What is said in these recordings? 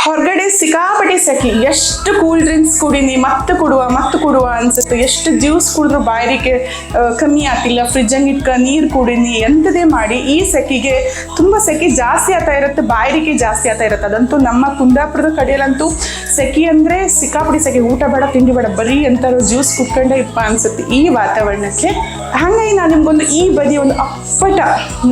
ಹೊರಗಡೆ ಸಿಕ್ಕಾಪಟ್ಟೆ ಸೆಖಿ, ಎಷ್ಟು ಕೂಲ್ ಡ್ರಿಂಕ್ಸ್ ಕುಡೀನಿ ಮತ್ತೆ ಕೊಡುವ ಅನ್ಸುತ್ತೆ. ಎಷ್ಟು ಜ್ಯೂಸ್ ಕುಡಿದ್ರು ಬಾಯಾರಿಕೆ ಕಮ್ಮಿ ಆಗ್ತಿಲ್ಲ. ಫ್ರಿಜ್ಜಂಗೆ ಇಟ್ಕ ನೀರು ಕುಡೀನಿ, ಎಂಥದೇ ಮಾಡಿ ಈ ಸೆಖಿಗೆ ತುಂಬ ಸೆಖಿ ಜಾಸ್ತಿ ಆಗ್ತಾ ಇರುತ್ತೆ, ಬಾಯಾರಿಕೆ ಜಾಸ್ತಿ ಆಗ್ತಾ ಇರುತ್ತೆ. ಅದಂತೂ ನಮ್ಮ ಕುಂದಾಪುರದ ಕಡೆಯಲ್ಲಂತೂ ಸೆಖಿ ಅಂದರೆ ಸಿಕ್ಕಾಪಟ್ಟೆ ಸೆಖಿ. ಊಟ ಬೇಡ ತಿಂಡಿ ಬೇಡ, ಬರೀ ಎಂಥವ್ರು ಜ್ಯೂಸ್ ಕುಟ್ಕೊಂಡೇ ಇಪ್ಪ ಅನ್ಸುತ್ತೆ ಈ ವಾತಾವರಣಕ್ಕೆ. ಹಾಗಾಗಿ ನಾನು ನಿಮ್ಗೊಂದು ಈ ಬದಿ ಒಂದು ಅಪ್ಪಟ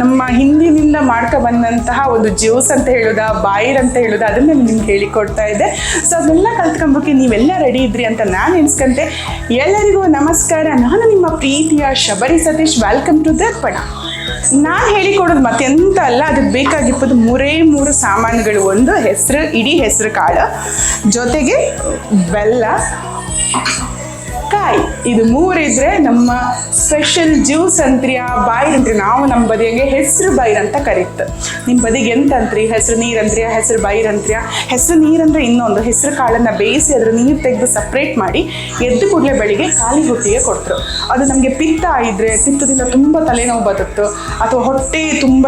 ನಮ್ಮ ಹಿಂದಿನಿಂದ ಮಾಡ್ಕೊ ಬಂದಂತಹ ಒಂದು ಜ್ಯೂಸ್ ಅಂತ ಹೇಳೋದಾ, ಬಾಯಿರ್ ಅಂತ ಹೇಳೋದಾ, ಅದನ್ನ ನಿಮ್ಗೆ ಹೇಳಿಕೊಡ್ತಾ ಇದ್ದೆ. ಸೊ ಅದನ್ನೆಲ್ಲ ಕಲ್ತ್ಕೊಂಬೋಕೆ ನೀವೆಲ್ಲ ರೆಡಿ ಇದ್ರಿ ಅಂತ ನಾನು ಎನ್ಸ್ಕೊಂತೆ. ಎಲ್ಲರಿಗೂ ನಮಸ್ಕಾರ. ನಾನು ನಿಮ್ಮ ಪ್ರೀತಿಯ ಶಬರಿ ಸತೀಶ್. ವೆಲ್ಕಮ್ ಟು ದರ್ಪಣ. ನಾನು ಹೇಳಿಕೊಡೋದು ಮತ್ತೆಂತ ಅಲ್ಲ, ಅದಕ್ಕೆ ಬೇಕಾಗಿಪ್ಪದು ಮೂರು ಸಾಮಾನುಗಳು. ಒಂದು ಇಡೀ ಹೆಸರು ಕಾಳು, ಜೊತೆಗೆ ಬೆಲ್ಲ, ಕಾಯಿ. ಇದು ಮೂರಿದ್ರೆ ನಮ್ಮ ಸ್ಪೆಷಲ್ ಜ್ಯೂಸ್ ಅಂತ್ರಿ, ಬಾಯಿರ್ ಅಂತ್ರಿ. ನಾವು ನಮ್ಮ ಬದಿಯಂಗೆ ಹೆಸರು ಬೈರ್ ಅಂತ ಕರೀತು. ನಿಮ್ಮ ಬದಿಗೆ ಎಂತ ಅಂತ್ರಿ? ಹೆಸರು ನೀರು ಅಂತ್ರಿಯ, ಹೆಸರು ಬೈರ್ ಅಂತ್ರಿಯ. ಹೆಸರು ನೀರಂದ್ರೆ ಇನ್ನೊಂದು, ಹೆಸರು ಕಾಳನ್ನು ಬೇಯಿಸಿ ಅದ್ರ ನೀರು ತೆಗೆದು ಸಪ್ರೇಟ್ ಮಾಡಿ ಎದ್ದು ಕೂಡಲೇ ಬೆಳಿಗ್ಗೆ ಖಾಲಿ ಹೊಟ್ಟೆಗೆ ಕೊಟ್ಟರು. ಅದು ನಮಗೆ ಪಿತ್ತ ಇದ್ರೆ, ಪಿತ್ತದಿಂದ ತುಂಬ ತಲೆನೋವು ಬದುತ್ತು, ಅಥವಾ ಹೊಟ್ಟೆ ತುಂಬ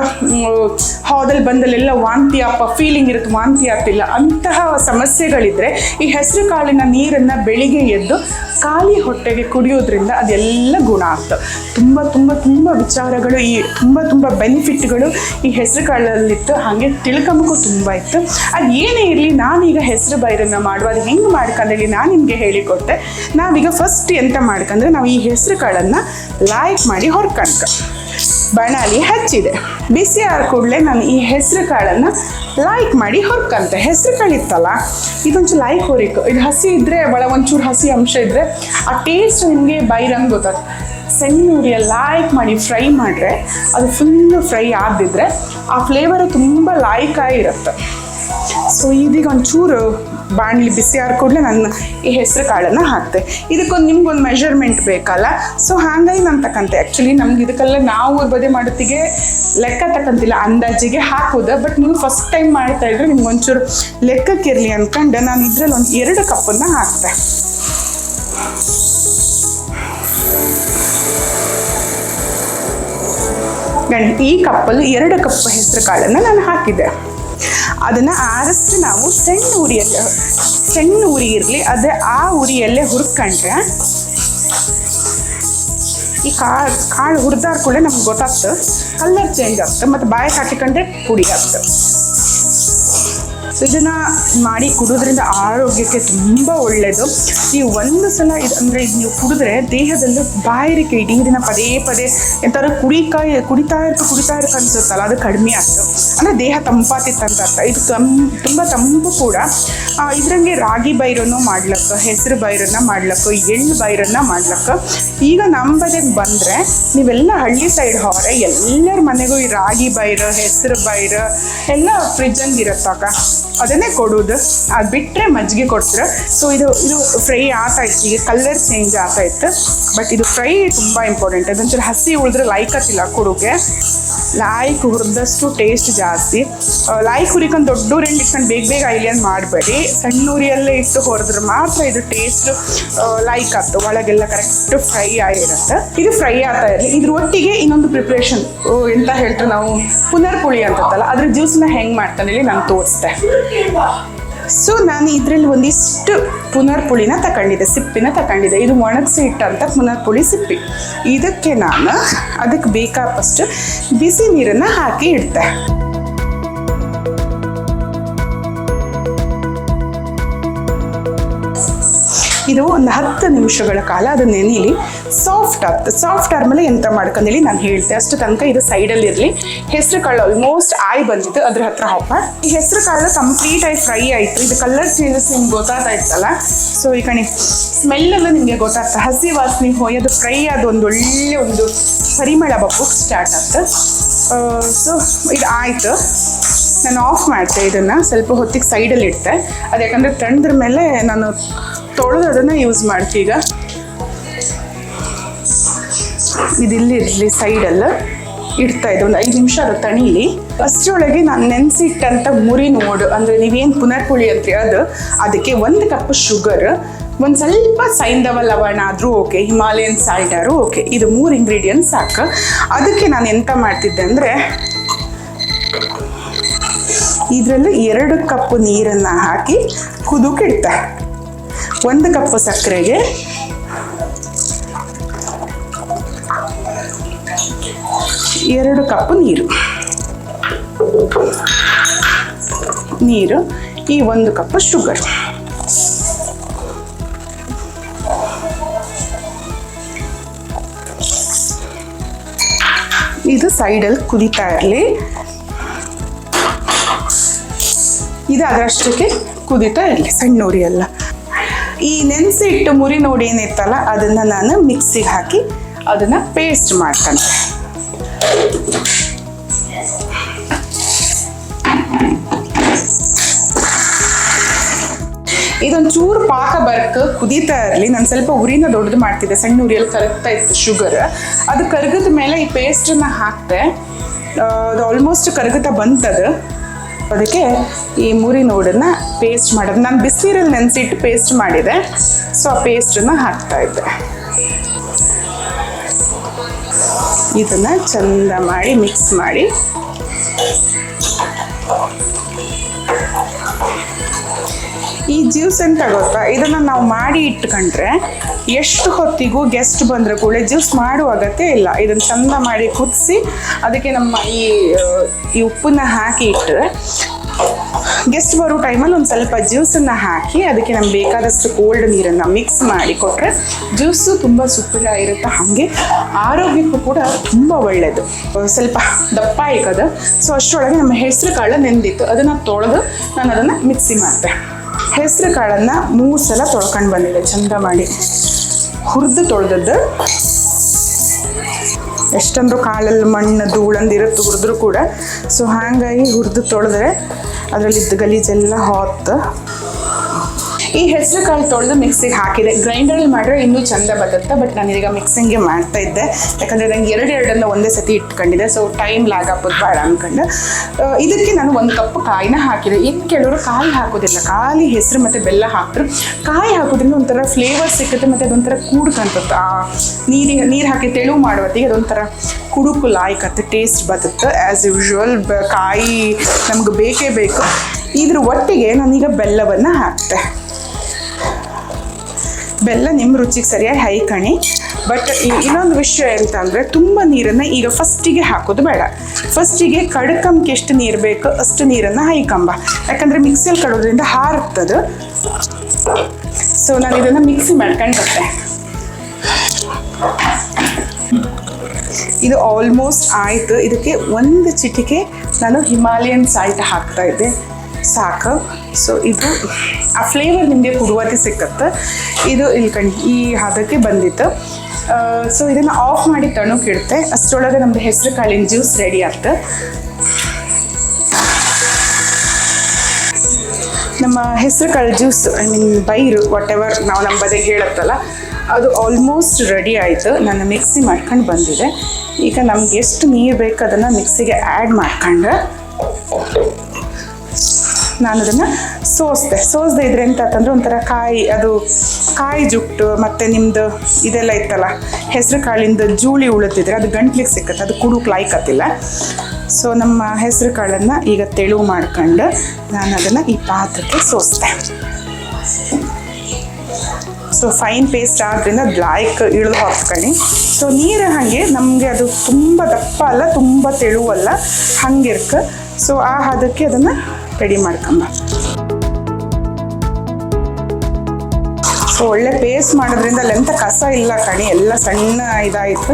ಹಾದಲ್ಲಿ ಬಂದಲ್ಲೆಲ್ಲ ವಾಂತಿ ಫೀಲಿಂಗ್ ಇರುತ್ತೆ, ವಾಂತಿ ಆಗ್ತಿಲ್ಲ, ಅಂತಹ ಸಮಸ್ಯೆಗಳಿದ್ರೆ ಈ ಹೆಸರು ಕಾಳಿನ ನೀರನ್ನು ಬೆಳಿಗ್ಗೆ ಎದ್ದು ಖಾಲಿ ಹೊಟ್ಟೆಗೆ ಕುಡಿಯೋದ್ರಿಂದ ಅದೆಲ್ಲ ಗುಣ ಆಗ್ತದೆ. ತುಂಬ ತುಂಬ ತುಂಬ ವಿಚಾರಗಳು, ಈ ತುಂಬ ಬೆನಿಫಿಟ್ಗಳು ಈ ಹೆಸರು ಕಾಳಲ್ಲಿತ್ತು. ಹಾಗೆ ತಿಳ್ಕೊಂಬಕ್ಕೂ ತುಂಬ ಇತ್ತು. ಅದು ಏನೇ ಇರಲಿ, ನಾನೀಗ ಹೆಸರು ಬೈರನ್ನು ಮಾಡುವ, ಅದು ಹೆಂಗೆ ಮಾಡ್ಕೊಂಡೇಳಿ ನಾನು ನಿಮಗೆ ಹೇಳಿಕೊಟ್ಟೆ. ನಾವೀಗ ಫಸ್ಟ್ ಎಂತ ಮಾಡ್ಕೊಂಡ್ರೆ, ನಾವು ಈ ಹೆಸರು ಕಾಳನ್ನು ಲೈಕ್ ಮಾಡಿ ಹೊರ್ಕಣ್ಕ ಬಣಾಲಿ ಹಚ್ಚಿದೆ. ಬಿಸಿ ಆದ ಕೂಡಲೇ ನಾನು ಈ ಹೆಸರು ಕಾಳನ್ನು ಲೈಕ್ ಮಾಡಿ ಹೊರ್ಕಂತೆ. ಹೆಸರು ಕಾಳಿತ್ತಲ್ಲ, ಇದೊಂಚೂರು ಲೈಕ್ ಹೊರಿಕು. ಇದು ಹಸಿ ಇದ್ದರೆ, ಒಂಚೂರು ಹಸಿ ಅಂಶ ಇದ್ದರೆ ಆ ಟೇಸ್ಟ್ ನಿಮಗೆ ಬೈರಂಗೆ ಗೊತ್ತಾಗ್ತದೆ. ಸಣ್ಣ ಉರಿಯಲ್ಲಿ ಲೈಕ್ ಮಾಡಿ ಫ್ರೈ ಮಾಡಿದ್ರೆ, ಅದು ಫುಲ್ಲು ಫ್ರೈ ಆಗದಿದ್ರೆ ಆ ಫ್ಲೇವರು ತುಂಬ ಲೈಕಾಗಿರುತ್ತೆ. ಸೊ ಇದೀಗ ಒಂಚೂರು ಬಾಣಲಿ ಬಿಸಿ ಆದ ಕೂಡಲೇ ನಾನು ಈ ಹೆಸರು ಕಾಳನ್ನು ಹಾಕ್ತೆ. ಇದಕ್ಕೊಂದು ನಿಮ್ಗೊಂದು ಮೆಷರ್ಮೆಂಟ್ ಬೇಕಲ್ಲ, ಸೊ ಹಾಗಾಗಿ ನಾನು ತಕ್ಕಂತೆ. ಆ್ಯಕ್ಚುಲಿ ನಮ್ಗೆ ಇದಕ್ಕೆಲ್ಲ ನಾವು ಬದೆ ಮಾಡೋತ್ತಿಗೆ ಲೆಕ್ಕ ತಕ್ಕಂತಿಲ್ಲ, ಅಂದಾಜಿಗೆ ಹಾಕೋದು. ಬಟ್ ನೀವು ಫಸ್ಟ್ ಟೈಮ್ ಮಾಡ್ತಾ ಇದ್ರೆ ನಿಮ್ಗೆ ಒಂಚೂರು ಲೆಕ್ಕಕ್ಕಿರಲಿ ಅಂದ್ಕೊಂಡು ನಾನು ಇದರಲ್ಲಿ ಒಂದು 2 ಕಪ್ಪನ್ನು ಹಾಕ್ತೆ. ಈ ಕಪ್ಪಲ್ಲಿ 2 ಕಪ್ ಹೆಸರು ಕಾಳನ್ನು ನಾನು ಹಾಕಿದ್ದೆ. ಅದನ್ನು ಆರಿಸಿ ನಾವು ಸಣ್ಣ ಉರಿ ಇರಲಿ, ಅದೇ ಆ ಉರಿಯಲ್ಲೇ ಹುರ್ಕೊಂಡ್ರೆ ಈ ಕಾಳು ಹುರಿದಾದ ಕೂಡಲೇ ನಮ್ಗೆ ಗೊತ್ತಾಗ್ತದೆ, ಕಲರ್ ಚೇಂಜ್ ಆಗ್ತದೆ, ಮತ್ತು ಬಾಯಿಗೆ ಹಾಕಿಕೊಂಡ್ರೆ ಪುಡಿ ಆಗ್ತದೆ. ಸೊ ಇದನ್ನು ಮಾಡಿ ಕುಡಿಯೋದ್ರಿಂದ ಆರೋಗ್ಯಕ್ಕೆ ತುಂಬ ಒಳ್ಳೆಯದು. ನೀವು ಒಂದು ಸಲ ಇದು ನೀವು ಕುಡಿದ್ರೆ ದೇಹದಲ್ಲಿ ಬಾಯಾರಿಕೆ ಇಡೀ ದಿನ ಪದೇ ಎಂಥವ್ರು ಕುಡಿತಾ ಇರ್ಕ ಅನ್ಸುತ್ತಲ್ಲ, ಅದು ಕಡಿಮೆ ಆಗ್ತದೆ. ಅಂದರೆ ದೇಹ ತಂಪಾತಿತ್ತಂತ ಅರ್ಥ. ಇದು ತುಂಬ ತಂಪು ಕೂಡ. ಇದ್ರಂಗೆ ರಾಗಿ ಬೈರನ್ನು ಮಾಡ್ಲಕ್ಕ, ಹೆಸರು ಬೈರನ್ನು ಮಾಡ್ಲಕ್ಕ, ಎಳ್ಳು ಬೈರನ್ನು ಮಾಡ್ಲಕ್ಕ. ಈಗ ನಮ್ಮ ಬದಿಗೆ ಬಂದರೆ ನೀವೆಲ್ಲ ಹಳ್ಳಿ ಸೈಡ್ ಹೋದ್ರೆ ಎಲ್ಲರ ಮನೆಗೂ ಈ ರಾಗಿ ಬೈರು, ಹೆಸರು ಬೈರು ಎಲ್ಲ ಫ್ರಿಜ್ಜಂಗೆ ಇರುತ್ತಾಗ ಅದನ್ನೇ ಕೊಡೋದು. ಅದು ಬಿಟ್ಟರೆ ಮಜ್ಜಿಗೆ ಕೊಡ್ತಾರೆ. ಸೊ ಇದು ಫ್ರೈ ಆಗ್ತಾಯಿತ್ತು, ಈಗ ಕಲರ್ ಚೇಂಜ್ ಆಗ್ತಾಯಿತ್ತು. ಬಟ್ ಇದು ಫ್ರೈ ತುಂಬ ಇಂಪಾರ್ಟೆಂಟ್. ಅದೊಂಚೂರು ಹಸಿ ಉಳಿದ್ರೆ ಲೈಕತ್ತಿಲ್ಲ ಕೊಡೋಕೆ. ಲಾಯ್ಕ್ ಹುರಿದಷ್ಟು ಟೇಸ್ಟ್ ಜಾಸ್ತಿ. ಲಾಯ್ಕ್ ಹುರಿಕೊಂಡು ದೊಡ್ಡ ಉರಿಯಲ್ಲಿ ಇಟ್ಕೊಂಡು ಬೇಗ ಆಯ್ಲಿ ಅಂತ ಮಾಡಬೇಡಿ. ಸಣ್ಣ ಉರಿಯಲ್ಲೇ ಇಟ್ಟು ಹೊರದ್ರೆ ಮಾತ್ರ ಇದು ಟೇಸ್ಟ್ ಲೈಕ್ ಆಗ್ತದೆ, ಒಳಗೆಲ್ಲ ಕರೆಕ್ಟ್ ಫ್ರೈ ಆಗಿರುತ್ತೆ. ಇದು ಫ್ರೈ ಆಗ್ತಾ ಇರಲಿ. ಇದ್ರ ಒಟ್ಟಿಗೆ ಇನ್ನೊಂದು ಪ್ರಿಪ್ರೇಷನ್ ಎಂತ ಹೇಳ್ತಾರೆ ನಾವು, ಪುನರ್ಪುಳಿ ಅಂತಲ್ಲ, ಅದ್ರ ಜ್ಯೂಸನ್ನ ಹೆಂಗೆ ಮಾಡ್ತಾನೆ ಹೇಳಿ ನಾನು ತೋರಿಸ್ತೆ. ಸೊ ನಾನು ಇದರಲ್ಲಿ ಒಂದಿಷ್ಟು ಪುನರ್ಪುಳಿನ ತಗೊಂಡಿದ್ದೆ, ಸಿಪ್ಪಿನ ತಗೊಂಡಿದ್ದೆ. ಇದು ಒಣಗಿಸಿ ಇಟ್ಟಂಥ ಪುನರ್ಪುಳಿ ಸಿಪ್ಪಿ. ಇದಕ್ಕೆ ನಾನು ಅದಕ್ಕೆ ಬೇಕಾದಷ್ಟು ಬಿಸಿ ನೀರನ್ನು ಹಾಕಿ ಇಡ್ತೆ. ಇದು ಒಂದು 10 ನಿಮಿಷಗಳ ಕಾಲ ಅದು ನೆನೀಲಿ, ಸಾಫ್ಟ್ ಆಗ್ತದೆ. ಸಾಫ್ಟ್ ಆದಮೇಲೆ ಎಂತ ಮಾಡ್ಕೊಂಡೇಳಿ ನಾನು ಹೇಳ್ತೆ. ಅಷ್ಟು ತನಕ ಇದು ಸೈಡಲ್ಲಿ ಇರಲಿ. ಹೆಸರು ಕಾಳು ಆಲ್ಮೋಸ್ಟ್ ಆಯಿ ಬಂದಿತ್ತು, ಅದ್ರ ಹತ್ರ ಹೋಗ. ಈ ಹೆಸರು ಕಾಳು ಕಂಪ್ಲೀಟಾಗಿ ಫ್ರೈ ಆಯಿತು. ಇದು ಕಲರ್ ಚೇಂಜಸ್ ನಿಮ್ಗೆ ಗೊತ್ತಾಗ್ತಾಯಿತ್ತಲ್ಲ. ಸೊ ಈ ಕಣಿ ಸ್ಮೆಲ್ಲೆಲ್ಲ ನಿಮಗೆ ಗೊತ್ತಾಗ್ತದೆ, ಹಸಿ ವಾಸನೆ ಹೋಗಿ ಅದು ಫ್ರೈ ಆದ ಒಂದು ಪರಿಮಳ ಬಪ್ಪಕ್ಕೆ ಸ್ಟಾರ್ಟ್ ಆಗ್ತದೆ. ಸೊ ಇದು ಆಯಿತು. ನಾನು ಆಫ್ ಮಾಡ್ತೆ. ಇದನ್ನು ಸ್ವಲ್ಪ ಹೊತ್ತಿಗೆ ಸೈಡಲ್ಲಿ ಇಡ್ತೆ. ಅದು ಯಾಕಂದರೆ ತಣ್ಣದ್ರ ಮೇಲೆ ನಾನು ತೊಳೆದು ಅದನ್ನು ಯೂಸ್ ಮಾಡ್ತೀವಿ. ಈಗ ಇದಿಲ್ಲಿರಲಿ, ಸೈಡಲ್ಲಿ ಇಡ್ತಾ ಇದೆ. ಒಂದು 5 ನಿಮಿಷ ಅದು ತಣೀಲಿ. ಅಷ್ಟರೊಳಗೆ ನಾನು ನೆನೆಸಿಟ್ಟಂಥ ಮುರಿನ ಓಡು, ಅಂದರೆ ನೀವೇನು ಪುನರ್ಪುಳಿ ಅಂತ್ರಿ ಅದಕ್ಕೆ 1 ಕಪ್ ಶುಗರ್, ಒಂದು ಸ್ವಲ್ಪ ಸೈಂಧವ ಲವಣ ಆದರೂ ಓಕೆ, ಹಿಮಾಲಯನ್ ಸಾಲ್ಟ್ ಆದ್ರೂ ಓಕೆ. ಇದು 3 ಇಂಗ್ರೀಡಿಯೆಂಟ್ಸ್ ಸಾಕು. ಅದಕ್ಕೆ ನಾನು ಎಂತ ಮಾಡ್ತಿದ್ದೆ ಅಂದರೆ ಇದರಲ್ಲಿ 2 ಕಪ್ ನೀರನ್ನು ಹಾಕಿ ಕುದಕ್ಕಿಡ್ತೆ. 1 ಕಪ್ ಸಕ್ಕರೆಗೆ 2 ಕಪ್ ನೀರು, ಈ 1 ಕಪ್ ಶುಗರ್. ಇದು ಸೈಡಲ್ಲಿ ಕುದೀತಾ ಇರಲಿ. ಇದು ಅದರಷ್ಟಕ್ಕೆ ಕುದೀತಾ ಇರಲಿ, ಸಣ್ಣ ಉರಿ ಎಲ್ಲ. ಈ ನೆನೆಸಿ ಇಟ್ಟು ಮುರಿ ನೋಡಿ ಏನಿತ್ತಲ್ಲ ಅದನ್ನು ನಾನು ಮಿಕ್ಸಿಗೆ ಹಾಕಿ ಅದನ್ನು ಪೇಸ್ಟ್ ಮಾಡ್ಕೊಂಡೆ. ಇದೊಂದು ಚೂರು ಪಾಕ ಬರಕ್ಕೆ ಕುದೀತಾ ಇರಲಿ. ನಾನು ಸ್ವಲ್ಪ ಉರಿನ ದೊಡ್ಡದು ಮಾಡ್ತಿದ್ದೆ, ಸಣ್ಣ ಉರಿಯಲ್ಲಿ ಕರಗ್ತಾ ಇತ್ತು ಶುಗರ್. ಅದು ಕರಗಿದ ಮೇಲೆ ಈ ಪೇಸ್ಟನ್ನು ಹಾಕ್ತೆ. ಅದು ಆಲ್ಮೋಸ್ಟ್ ಕರಗುತ್ತಾ ಬಂತದು. ಅದಕ್ಕೆ ಈ ಮುರಿ ನೋಡನ್ನ ಪೇಸ್ಟ್ ಮಾಡೋದು, ನಾನು ಬಿಸಿನೀರಲ್ಲಿ ನೆನೆಸಿಟ್ಟು ಪೇಸ್ಟ್ ಮಾಡಿದೆ. ಸೊ ಆ ಪೇಸ್ಟನ್ನು ಹಾಕ್ತಾ ಇದ್ದೆ. ಇದನ್ನು ಚಂದ ಮಾಡಿ ಮಿಕ್ಸ್ ಮಾಡಿ ಈ ಜ್ಯೂಸ್ ಅಂತ ಗೊತ್ತಾ, ಇದನ್ನು ನಾವು ಮಾಡಿ ಇಟ್ಕೊಂಡ್ರೆ ಎಷ್ಟು ಹೊತ್ತಿಗೂ ಗೆಸ್ಟ್ ಬಂದರೂ ಕೂಡ ಜ್ಯೂಸ್ ಮಾಡುವ ಅಗತ್ಯ ಇಲ್ಲ. ಇದನ್ನು ಚಂದ ಮಾಡಿ ಕುದಿಸಿ ಅದಕ್ಕೆ ನಮ್ಮ ಈ ಉಪ್ಪನ್ನ ಹಾಕಿ ಇಟ್ಟರೆ ಗೆಸ್ಟ್ ಬರೋ ಟೈಮಲ್ಲಿ ಒಂದು ಸ್ವಲ್ಪ ಜ್ಯೂಸನ್ನು ಹಾಕಿ ಅದಕ್ಕೆ ನಮ್ಗೆ ಬೇಕಾದಷ್ಟು ಕೋಲ್ಡ್ ನೀರನ್ನು ಮಿಕ್ಸ್ ಮಾಡಿ ಕೊಟ್ಟರೆ ಜ್ಯೂಸು ತುಂಬ ಸೂಪರಾಗಿರುತ್ತೆ. ಹಾಗೆ ಆರೋಗ್ಯಕ್ಕೂ ಕೂಡ ತುಂಬ ಒಳ್ಳೆಯದು. ಸ್ವಲ್ಪ ದಪ್ಪ ಇಕ್ಕದು. ಸೊ ಅಷ್ಟರೊಳಗೆ ನಮ್ಮ ಹೆಸರು ಕಾಳು ನೆಂದಿತ್ತು, ಅದನ್ನು ತೊಳೆದು ನಾನು ಅದನ್ನು ಮಿಕ್ಸಿ ಮಾಡಿದೆ. ಹೆಸರು ಕಾಳನ್ನು 3 ಸಲ ತೊಳ್ಕೊಂಡು ಬಂದಿದೆ, ಚಂದ ಮಾಡಿ ಹುರಿದು ತೊಳೆದದ್ದು. ಎಷ್ಟಂದ್ರೂ ಕಾಳಲ್ಲಿ ಮಣ್ಣು ಧೂಳಂದಿರುತ್ತೆ ಹುರಿದ್ರೂ ಕೂಡ. ಸೊ ಹಾಗಾಗಿ ಹುರಿದು ತೊಳೆದ್ರೆ ಅದರಲ್ಲಿದ್ದ ಗಲೀಜೆಲ್ಲ ಹೊತ್ತು. ಈ ಹೆಸರು ಕಾಳು ತೊಳೆದು ಮಿಕ್ಸಿಗೆ ಹಾಕಿದೆ. ಗ್ರೈಂಡರಲ್ಲಿ ಮಾಡಿದ್ರೆ ಇನ್ನೂ ಚಂದ ಬರುತ್ತೆ, ಬಟ್ ನಾನೀಗ ಮಿಕ್ಸಿಂಗ್ಗೆ ಮಾಡ್ತಾ ಇದ್ದೆ. ಯಾಕಂದರೆ ನಂಗೆ ಎರಡನ್ನು ಒಂದೇ ಸತಿ ಇಟ್ಕೊಂಡಿದ್ದೆ. ಸೊ ಟೈಮ್ ಲ್ಯಾಗ್ ಹಾಕೋದು ಬೇಡ ಅಂದ್ಕೊಂಡು ಇದಕ್ಕೆ ನಾನು 1 ಕಪ್ ಕಾಯಿನ ಹಾಕಿದೆ. ಇನ್ನು ಕೆಲವರು ಕಾಯಿ ಹಾಕೋದಿಲ್ಲ, ಖಾಲಿ ಹೆಸರು ಮತ್ತು ಬೆಲ್ಲ ಹಾಕ್ತಾರೆ. ಕಾಯಿ ಹಾಕೋದ್ರಿಂದ ಒಂಥರ ಫ್ಲೇವರ್ ಸಿಗುತ್ತೆ ಮತ್ತು ಅದೊಂಥರ ಕೂಡ್ಕಂತತ್ತೆ. ನೀರು ಹಾಕಿ ತೆಳು ಮಾಡುವತ್ತಿಗೆ ಅದೊಂಥರ ಕುಡುಕು ಲಾಯ್ಕತ್ತೆ, ಟೇಸ್ಟ್ ಬರುತ್ತೆ. ಆ್ಯಸ್ ಯೂಶ್ವಲ್ ಕಾಯಿ ನಮ್ಗೆ ಬೇಕೇ ಬೇಕು. ಇದ್ರ ಒಟ್ಟಿಗೆ ನಾನೀಗ ಬೆಲ್ಲವನ್ನು ಹಾಕ್ತೆ. ಬೆಲ್ಲ ನಿಮ್ಮ ರುಚಿಗೆ ಸರಿಯಾಗಿ ಹೈಕಣಿ. ಬಟ್ ಇನ್ನೊಂದು ವಿಷಯ ಎಂತ ಅಂದರೆ ತುಂಬ ನೀರನ್ನು ಈಗ ಫಸ್ಟಿಗೆ ಹಾಕೋದು ಬೇಡ. ಫಸ್ಟಿಗೆ ಕಡ್ಕಂಬಕ್ಕೆ ಎಷ್ಟು ನೀರು ಬೇಕು ಅಷ್ಟು ನೀರನ್ನು ಹೈಕಂಬ. ಯಾಕಂದರೆ ಮಿಕ್ಸಿಯಲ್ಲಿ ಕಡೋದ್ರಿಂದ ಹಾರುತ್ತದೆ. ಸೊ ನಾನು ಇದನ್ನು ಮಿಕ್ಸಿ ಮಾಡ್ಕೊಂಡು ಬರ್ತೆ. ಇದು ಆಲ್ಮೋಸ್ಟ್ ಆಯಿತು. ಇದಕ್ಕೆ 1 ಚಿಟಿಕೆ ನಾನು ಹಿಮಾಲಯನ್ ಸಾಲ್ಟ್ ಹಾಕ್ತಾ ಇದ್ದೆ, ಸಾಕು. ಸೊ ಇದು ಆ ಫ್ಲೇವರ್ ನಿಮಗೆ ಕುಡುವತಿ ಸಿಕ್ಕತ್ತೆ. ಇದು ಈ ಹದಕ್ಕೆ ಬಂದಿತ್ತು. ಸೊ ಇದನ್ನು ಆಫ್ ಮಾಡಿ ತಣ್ಣಕ್ಕಿಡುತ್ತೆ. ಅಷ್ಟರೊಳಗೆ ನಮ್ಮದು ಹೆಸರು ಕಾಳಿನ ಜ್ಯೂಸ್ ರೆಡಿ ಆಗ್ತದೆ. ನಮ್ಮ ಹೆಸರು ಕಾಳು juice, I mean buyer whatever ನಾವು ನಮ್ಮ ಬದಿಗೆ ಹೇಳುತ್ತಲ್ಲ, ಅದು ಆಲ್ಮೋಸ್ಟ್ ರೆಡಿ ಆಯಿತು. ನಾನು ಮಿಕ್ಸಿ ಮಾಡ್ಕೊಂಡು ಬಂದಿದೆ. ಈಗ ನಮ್ಗೆ ಎಷ್ಟು ನೀರು ಬೇಕು ಅದನ್ನು ಮಿಕ್ಸಿಗೆ ಆ್ಯಡ್ ಮಾಡ್ಕೊಂಡು ನಾನು ಅದನ್ನು ಸೋಸ್ದೆ ಇದ್ರೆ ಎಂತಂದ್ರೆ ಒಂಥರ ಕಾಯಿ ಜುಟ್ಟು ಮತ್ತು ನಿಮ್ಮದು ಇದೆಲ್ಲ ಇತ್ತಲ್ಲ ಹೆಸರು ಕಾಳಿಂದ ಜೂಳಿ ಉಳುತ್ತಿದ್ರೆ ಅದು ಗಂಟ್ಲಿಗೆ ಸಿಕ್ಕತ್ತೆ, ಅದು ಕುಡುಕ್ ಲಾಯ್ಕತ್ತಿಲ್ಲ. ಸೊ ನಮ್ಮ ಹೆಸರು ಕಾಳನ್ನು ಈಗ ತೆಳು ಮಾಡ್ಕೊಂಡು ನಾನು ಅದನ್ನು ಈ ಪಾತ್ರಕ್ಕೆ ಸೋಸ್ದೆ. ಸೊ ಫೈನ್ ಪೇಸ್ಟ್ ಆದ್ದರಿಂದ ಬ್ಲ್ಯಾಕ್ ಇಳಿದು ಹಾಕ್ಕೊಂಡು. ಸೊ ನೀರು ಹಾಗೆ ನಮಗೆ ಅದು ತುಂಬ ದಪ್ಪ ಅಲ್ಲ ತುಂಬ ತೆಳುವಲ್ಲ, ಹಂಗಿರ್ಕ. ಸೊ ಆ ಹದಕ್ಕೆ ಅದನ್ನು ರೆಡಿ ಮಾಡ್ಕೊಂಬ. ಸೊ ಒಳ್ಳೆ ಪೇಸ್ಟ್ ಮಾಡೋದ್ರಿಂದ ಅಲ್ಲೆಂಥ ಕಸ ಇಲ್ಲ ಕಣಿ, ಎಲ್ಲ ಸಣ್ಣ ಇದಾಯಿತು.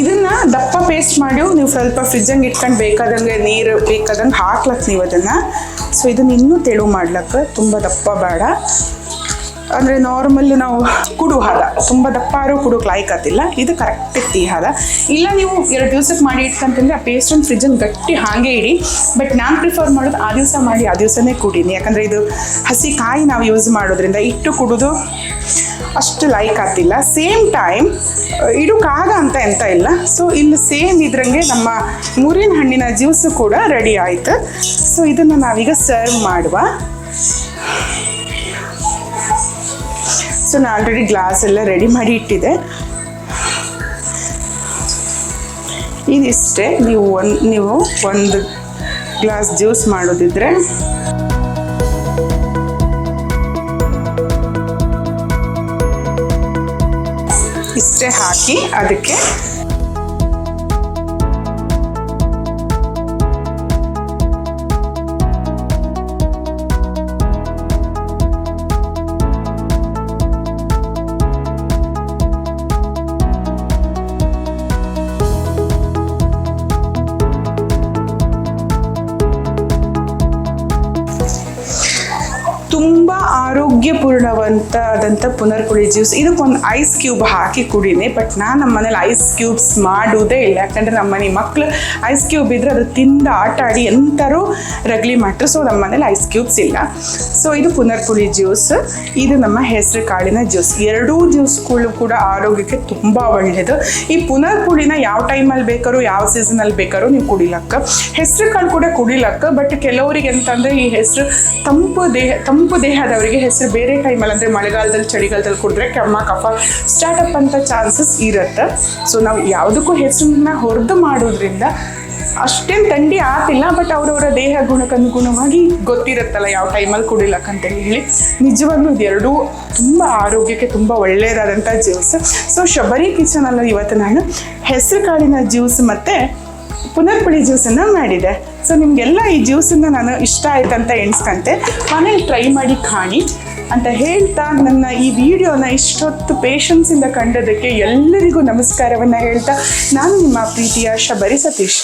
ಇದನ್ನ ದಪ್ಪ ಪೇಸ್ಟ್ ಮಾಡಿ ನೀವು ಸ್ವಲ್ಪ ಫ್ರಿಜ್ಜಂಗೆ ಇಟ್ಕೊಂಡು ಬೇಕಾದಂಗೆ ನೀರು ಬೇಕಾದಂಗೆ ಹಾಕ್ಲಕ್ಕೆ ನೀವು ಅದನ್ನು. ಸೊ ಇದನ್ನು ಇನ್ನೂ ತೆಳು ಮಾಡ್ಲಕ್ಕೆ, ತುಂಬ ದಪ್ಪ ಬೇಡ. ಅಂದರೆ ನಾರ್ಮಲ್ ನಾವು ಕುಡು ಹದ, ತುಂಬ ದಪ್ಪಾರು ಕುಡುಕ್ ಲಾಯ್ಕತ್ತಿಲ್ಲ. ಇದು ಕರೆಕ್ಟ್ ಇತ್ತು ಈ ಹದ. ಇಲ್ಲ ನೀವು 2 ದಿವ್ಸಕ್ಕೆ ಮಾಡಿ ಇಟ್ಕೊಂತಂದ್ರೆ ಆ ಪೇಸ್ಟನ್ನು ಫ್ರಿಜ್ಜನ್ನು ಗಟ್ಟಿ ಹಾಗೆ ಇಡಿ. ಬಟ್ ನಾನು ಪ್ರಿಫರ್ ಮಾಡೋದು ಆ ದಿವಸ ಮಾಡಿ ಆ ದಿವಸನೇ ಕುಡೀನಿ. ಯಾಕಂದರೆ ಇದು ಹಸಿ ಕಾಯಿ ನಾವು ಯೂಸ್ ಮಾಡೋದ್ರಿಂದ ಇಟ್ಟು ಕುಡಿದು ಅಷ್ಟು ಲೈಕ್ ಆಗ್ತಿಲ್ಲ. ಸೇಮ್ ಟೈಮ್ ಇಡೋಕ್ಕಾಗ ಅಂತ ಎಂತ ಇಲ್ಲ. ಸೊ ಇಲ್ಲಿ ಸೇಮ್ ಇದ್ರಂಗೆ ನಮ್ಮ ಮುರಿನ ಹಣ್ಣಿನ ಜ್ಯೂಸು ಕೂಡ ರೆಡಿ ಆಯಿತು. ಸೊ ಇದನ್ನು ನಾವೀಗ ಸರ್ವ್ ಮಾಡುವ. ಸೊ ಸೊ ನಾನು ಆಲ್ರೆಡಿ ಗ್ಲಾಸ್ ಎಲ್ಲ ರೆಡಿ ಮಾಡಿ ಇಟ್ಟಿದೆ. ಇದಿಷ್ಟೇ. ನೀವು ಒಂದು ಗ್ಲಾಸ್ ಜ್ಯೂಸ್ ಮಾಡೋದಿದ್ರೆ ಇಷ್ಟೇ ಹಾಕಿ ಅದಕ್ಕೆ ತುಂಬ ಆರೋಗ್ಯಪೂರ್ಣವಂತಾದಂಥ ಪುನರ್ಪುಳಿ ಜ್ಯೂಸ್. ಇದಕ್ಕೊಂದು ಐಸ್ ಕ್ಯೂಬ್ ಹಾಕಿ ಕುಡೀನಿ. ಬಟ್ ನಾನು ನಮ್ಮ ಮನೇಲಿ ಐಸ್ ಕ್ಯೂಬ್ಸ್ ಮಾಡುವುದೇ ಇಲ್ಲ, ಯಾಕಂದರೆ ನಮ್ಮ ಮನೆ ಮಕ್ಕಳು ಐಸ್ ಕ್ಯೂಬ್ ಇದ್ದರೆ ಅದು ತಿಂದು ಆಟ ಆಡಿ ಎಂಥರೂ ರಗಲಿ ಮಾಡ್ರು. ಸೊ ನಮ್ಮ ಮನೇಲಿ ಐಸ್ ಕ್ಯೂಬ್ಸ್ ಇಲ್ಲ. ಸೊ ಇದು ಪುನರ್ಪುಳಿ ಜ್ಯೂಸ್, ಇದು ನಮ್ಮ ಹೆಸರು ಕಾಳಿನ ಜ್ಯೂಸ್. ಎರಡೂ ಜ್ಯೂಸ್ಗಳು ಕೂಡ ಆರೋಗ್ಯಕ್ಕೆ ತುಂಬ ಒಳ್ಳೆಯದು. ಈ ಪುನರ್ಪುಳಿನ ಯಾವ ಟೈಮಲ್ಲಿ ಬೇಕಾದ್ರೂ ಯಾವ ಸೀಸನಲ್ಲಿ ಬೇಕಾದ್ರೂ ನೀವು ಕುಡಿಲಕ್ಕ. ಹೆಸರು ಕಾಳು ಕೂಡ ಕುಡಿಲಕ್ಕ. ಬಟ್ ಕೆಲವರಿಗೆ ಅಂತಂದರೆ ಈ ಹೆಸರು ತಂಪು ದೇಹದವರಿಗೆ ಹೆಸರು ಬೇರೆ ಟೈಮಲ್ಲಿ ಅಂದರೆ ಮಳೆಗಾಲದಲ್ಲಿ ಚಳಿಗಾಲದಲ್ಲಿ ಕುಡಿದ್ರೆ ಕೆಮ್ಮ ಕಫ ಸ್ಟಾರ್ಟಪ್ ಅಂತ ಚಾನ್ಸಸ್ ಇರುತ್ತೆ. ಸೊ ನಾವು ಯಾವುದಕ್ಕೂ ಹೆಸರನ್ನ ಹೊರದು ಮಾಡೋದ್ರಿಂದ ಅಷ್ಟೇನು ಥಂಡಿ ಆಗ್ತಿಲ್ಲ. ಬಟ್ ಅವರವರ ದೇಹ ಗುಣಕ್ಕನುಗುಣವಾಗಿ ಗೊತ್ತಿರುತ್ತಲ್ಲ ಯಾವ ಟೈಮಲ್ಲಿ ಕುಡಿಲಕ್ಕಂತೇಳಿ ಹೇಳಿ. ನಿಜವಾಗ್ಲೂ ಇದೆರಡೂ ತುಂಬ ಆರೋಗ್ಯಕ್ಕೆ ತುಂಬ ಒಳ್ಳೆಯದಾದಂಥ ಜ್ಯೂಸ್. ಸೊ ಶಬರಿ ಕಿಚನಲ್ಲಿ ಇವತ್ತು ನಾನು ಹೆಸರು ಕಾಳಿನ ಜ್ಯೂಸ್ ಮತ್ತು ಪುನರ್ಪುಳಿ ಜ್ಯೂಸನ್ನು ಮಾಡಿದೆ. ಸೊ ನಿಮಗೆಲ್ಲ ಈ ಜ್ಯೂಸನ್ನು ನಾನು ಇಷ್ಟ ಆಯ್ತಂತ ಎಣಿಸ್ಕಂತೆ ಮನೇಲಿ ಟ್ರೈ ಮಾಡಿ ಕಾಣಿ ಅಂತ ಹೇಳ್ತಾ, ನನ್ನ ಈ ವಿಡಿಯೋನ ಇಷ್ಟೊತ್ತು ಪೇಷನ್ಸಿಂದ ಕಂಡೋದಕ್ಕೆ ಎಲ್ಲರಿಗೂ ನಮಸ್ಕಾರವನ್ನು ಹೇಳ್ತಾ, ನಾನು ನಿಮ್ಮ ಪ್ರೀತಿಯ ಶಬರಿ ಸತೀಶ್.